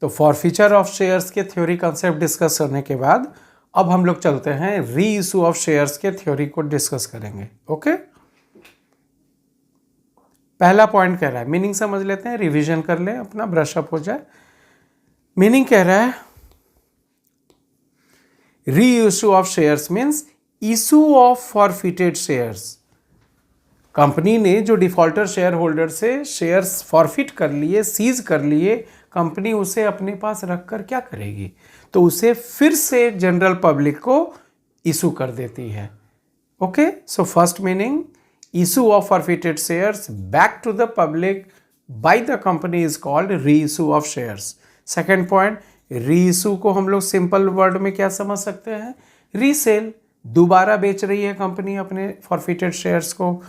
तो forfeiture of shares के theory concept discuss करने के बाद अब हम लोग चलते हैं री इशू ऑफ शेयर्स के थ्योरी को डिस्कस करेंगे। ओके, पहला पॉइंट कह रहा है, मीनिंग समझ लेते हैं, रिवीजन कर लें, अपना ब्रश अप हो जाए। मीनिंग कह रहा है री issue of shares means issue of forfeited shares. Company ने जो डिफॉल्टर शेयर होल्डर से शेयर्स फॉरफिट कर लिए, सीज कर लिए, कंपनी उसे अपने पास रखकर क्या करेगी, तो उसे फिर से जनरल पब्लिक को इशू कर देती है। Okay, so first meaning, issue of forfeited shares back to the public by the company is called reissue of shares. Second point, reissue को हम लोग सिंपल वर्ड में क्या समझ सकते हैं, रीसेल, दोबारा बेच रही है कंपनी अपने फॉरफिटेड शेयर्स को।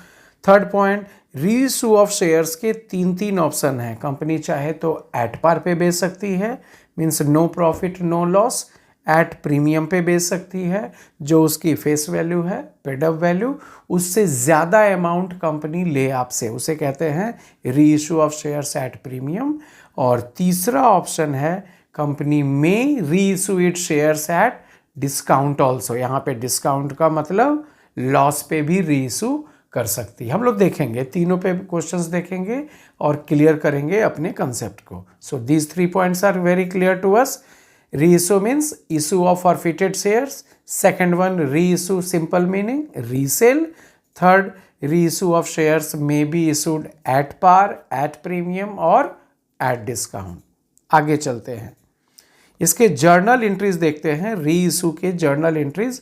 Third point, reissue of shares के तीन ऑप्शन हैं। कंपनी चाहे तो एट पार पे बेच सकती है, means no profit no loss, at premium पे बेच सकती है, जो उसकी फेस वैल्यू है, पेड अप वैल्यू, उससे ज़्यादा अमाउंट कंपनी ले आपसे, उसे कहते हैं री issue of shares eight premium. और तीसरा ऑप्शन है कंपनी में री issue it shares at discount also. यहाँ पे डिस्काउंट का मतलब लॉस पे भी री इशू कर सकती है। हम लोग देखेंगे, तीनों पे क्वेश्चंस देखेंगे और क्लियर करेंगे अपने कंसेप्ट को। So these 3 points are very clear to us. Reissue means issue of forfeited shares, second one reissue simple meaning resale, third reissue of shares may be issued at par, at premium और at discount. आगे चलते हैं, इसके journal entries देखते हैं, reissue के journal entries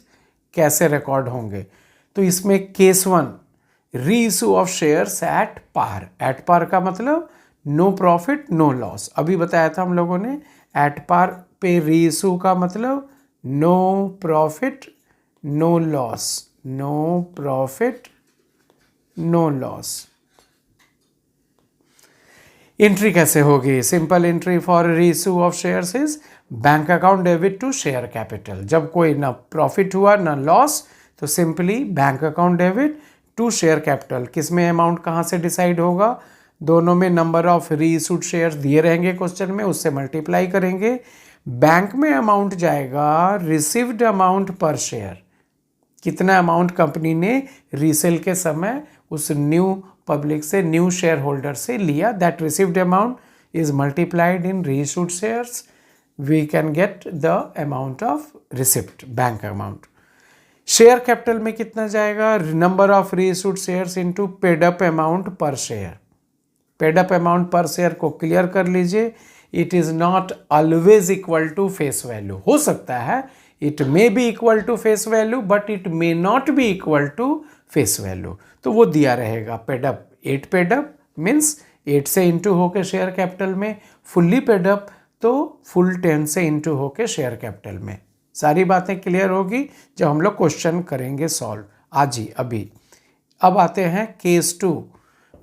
कैसे record होंगे। तो इसमें case one, reissue of shares at par. At par का मतलब नो प्रॉफिट नो लॉस, अभी बताया था हम लोगों ने। एट पार पे री इशू का मतलब no profit no loss, no profit no loss. Entry कैसे होगी, simple entry for reissue of shares is bank account debit to share capital. जब कोई ना प्रॉफिट हुआ ना लॉस तो simply bank account debit to share capital. किसमें अमाउंट कहाँ से डिसाइड होगा, दोनों में number of reissued shares दिए रहेंगे क्वेश्चन में, उससे मल्टीप्लाई करेंगे। बैंक में अमाउंट जाएगा रिसीव्ड अमाउंट पर शेयर, कितना अमाउंट कंपनी ने रीसेल के समय उस न्यू पब्लिक से, न्यू शेयर होल्डर से लिया, that received amount is multiplied in reissued shares, we can get the amount of receipt, bank amount. Share capital में कितना जाएगा, number of reissued shares into paid up amount per share. Paid up amount per share को clear कर लीजिए, it is not always equal to face value. हो सकता है it may be equal to face value but it may not be equal to face value, तो वो दिया रहेगा paid up. 8 paid up means 8 से इंटू होके शेयर कैपिटल में, फुल्ली पेड अप तो फुल 10 से इंटू होके शेयर कैपिटल में। सारी बातें क्लियर होगी जब हम लोग क्वेश्चन करेंगे सॉल्व आज ही अभी। अब आते हैं case 2,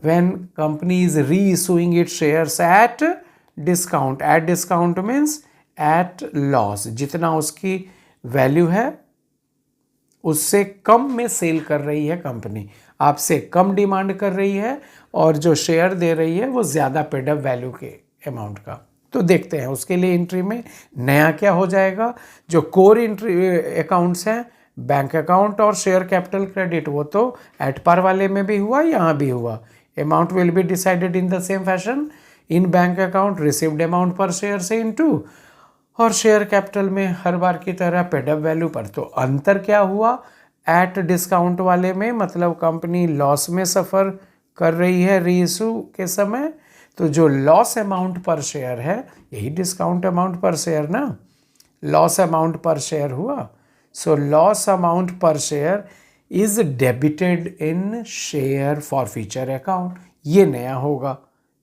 when company is reissuing it shares at discount. At discount means at loss, जितना उसकी वैल्यू है उससे कम में सेल कर रही है कंपनी, आपसे कम डिमांड कर रही है और जो शेयर दे रही है वो ज़्यादा पेड अप वैल्यू के अमाउंट का। तो देखते हैं उसके लिए एंट्री में नया क्या हो जाएगा। जो कोर एंट्री अकाउंट्स हैं, बैंक अकाउंट और शेयर कैपिटल क्रेडिट, वो तो एट पार वाले में भी हुआ, यहाँ भी हुआ। Amount will be decided in the same fashion, in bank account received amount per share से इनटू, और शेयर कैपिटल में हर बार की तरह पेड अप वैल्यू पर। तो अंतर क्या हुआ, एट डिस्काउंट वाले में मतलब कंपनी लॉस में सफ़र कर रही है री इशू के समय, तो जो लॉस अमाउंट पर शेयर है यही डिस्काउंट अमाउंट पर शेयर ना, लॉस अमाउंट पर शेयर हुआ। So loss amount per share is debited in share forfeiture account, ये नया होगा।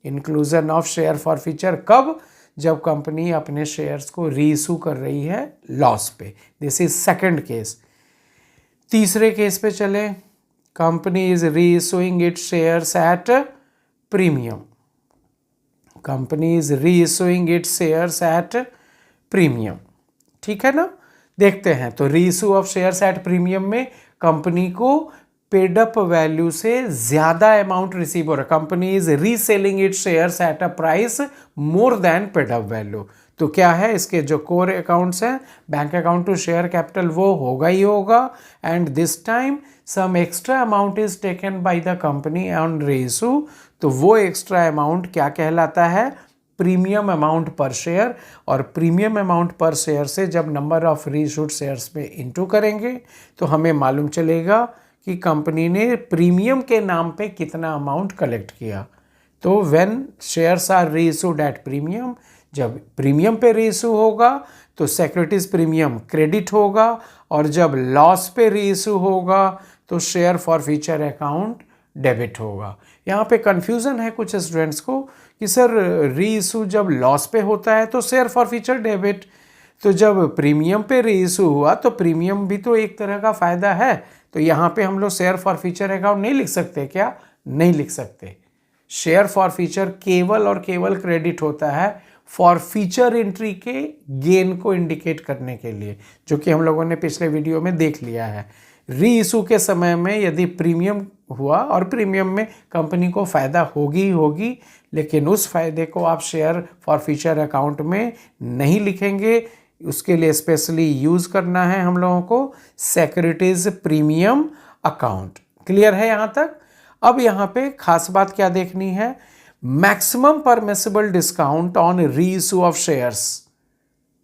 इंक्लूजन ऑफ शेयर फॉरफीचर कब, जब कंपनी अपने शेयर्स को री इशू कर रही है लॉस पे। This is second case. तीसरे केस पे चले, company is reissuing it shares at premium. Company is reissuing it shares at premium, ठीक है ना। देखते हैं, तो री issue of shares at premium में कंपनी को पेड अप वैल्यू से ज़्यादा अमाउंट रिसीव हो रहा है। Company is reselling it shares at a price more than paid up value. तो क्या है, इसके जो कोर अकाउंट्स हैं bank account to share capital वो होगा ही होगा। And this time some extra amount is taken by the company on reissue, तो वो एक्स्ट्रा अमाउंट क्या कहलाता है, प्रीमियम अमाउंट पर शेयर। और प्रीमियम अमाउंट पर शेयर से जब नंबर ऑफ रीइशूड शेयर्स में इंटू करेंगे तो हमें मालूम चलेगा कि कंपनी ने प्रीमियम के नाम पे कितना अमाउंट कलेक्ट किया। तो when shares are reissued at premium, जब प्रीमियम पे रीइशू होगा तो सिक्योरिटीज प्रीमियम क्रेडिट होगा, और जब लॉस पे रीइशू होगा तो share for future account debit होगा। यहाँ पे कंफ्यूजन है कुछ स्टूडेंट्स को कि सर रीइशू जब लॉस पे होता है तो शेयर फॉर फ्यूचर डेबिट, तो जब प्रीमियम पे रीइशू हुआ तो प्रीमियम भी तो एक तरह का फायदा है, तो यहाँ पे हम लोग शेयर फॉर फ्यूचर अकाउंट नहीं लिख सकते क्या? नहीं लिख सकते। शेयर फॉर फ्यूचर केवल और केवल क्रेडिट होता है फॉर फ्यूचर एंट्री के गेन को इंडिकेट करने के लिए, जो कि हम लोगों ने पिछले वीडियो में देख लिया है। रीइशू के समय में यदि प्रीमियम हुआ और प्रीमियम में कंपनी को फ़ायदा होगी होगी, लेकिन उस फायदे को आप शेयर फॉर फ्यूचर अकाउंट में नहीं लिखेंगे। उसके लिए स्पेशली यूज़ करना है हम लोगों को सिक्योरिटीज प्रीमियम अकाउंट। क्लियर है यहाँ तक? अब यहाँ पे खास बात क्या देखनी है, maximum permissible discount on reissue of shares.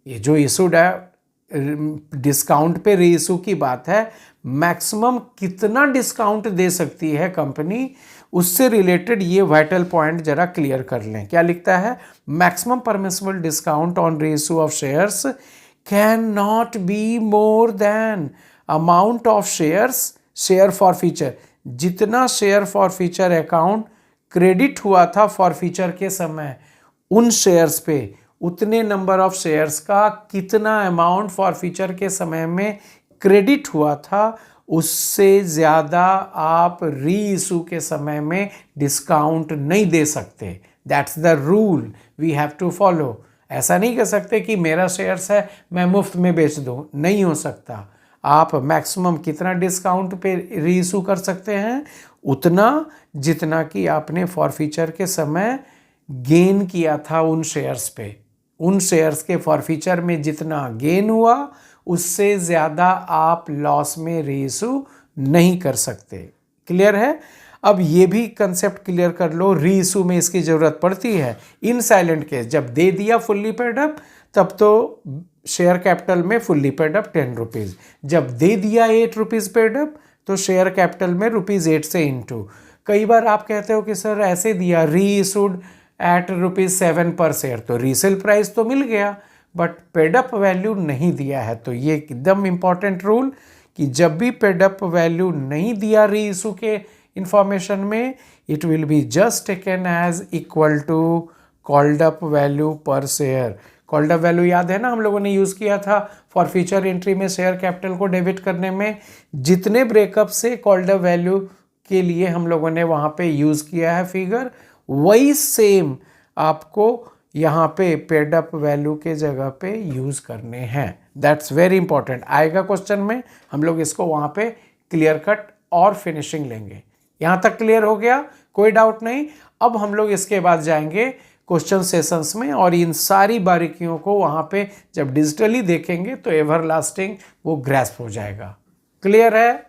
ये जो इशूड है डिस्काउंट पे रीइशू की बात है, मैक्सिमम कितना डिस्काउंट दे सकती है कंपनी, उससे रिलेटेड ये वाइटल पॉइंट जरा क्लियर कर लें। क्या लिखता है, maximum permissible discount on reissue of shares can not be more than amount of shares share for future. जितना share for future account credit हुआ था फॉर फ्यूचर के समय उन शेयर्स पे, उतने नंबर ऑफ शेयर्स का कितना अमाउंट फॉर फ्यूचर के समय में क्रेडिट हुआ था, उससे ज़्यादा आप रीइशू के समय में डिस्काउंट नहीं दे सकते। That's the rule we have to follow. ऐसा नहीं कर सकते कि मेरा शेयर्स है मैं मुफ्त में बेच दूँ, नहीं हो सकता। आप मैक्सिमम कितना डिस्काउंट पे रीइशू कर सकते हैं, उतना जितना कि आपने फॉर फ्यूचर के समय गेन किया था उन शेयर्स पे। उन शेयर्स के फॉर फ्यूचर में जितना गेन हुआ उससे ज़्यादा आप लॉस में रीइशू नहीं कर सकते। क्लियर है? अब ये भी कंसेप्ट क्लियर कर लो, रीइशू में इसकी ज़रूरत पड़ती है इन साइलेंट केस। जब दे दिया फुल्ली पेड अप तब तो शेयर कैपिटल में फुल्ली पेड अप 10 रुपीज़, जब दे दिया 8 रुपीज़ पेड अप तो शेयर कैपिटल में ₹8 से इंटू। कई बार आप कहते हो कि सर ऐसे दिया रीइशूड एट ₹7 पर शेयर, तो रीसेल प्राइस तो मिल गया बट पेड अप वैल्यू नहीं दिया है। तो ये एकदम इंपॉर्टेंट रूल कि जब भी पेड अप वैल्यू नहीं दिया रीइशू के इंफॉर्मेशन में, it will be just taken as equal to called up value per share. Called up value याद है ना, हम लोगों ने यूज़ किया था फॉर फ्यूचर एंट्री में शेयर कैपिटल को डेबिट करने में। जितने ब्रेकअप से कॉल्ड अप वैल्यू के लिए हम लोगों ने वहाँ पे यूज़ किया है फिगर, वही सेम आपको यहाँ पे पेड अप वैल्यू के जगह पे यूज़ करने हैं। That's very important. आएगा क्वेश्चन में, हम लोग इसको वहाँ पे क्लियर कट और फिनिशिंग लेंगे। यहाँ तक क्लियर हो गया? कोई डाउट नहीं। अब हम लोग इसके बाद जाएंगे क्वेश्चन सेशंस में और इन सारी बारीकियों को वहाँ पे जब डिजिटली देखेंगे तो एवरलास्टिंग वो ग्रैस्प हो जाएगा। क्लियर है?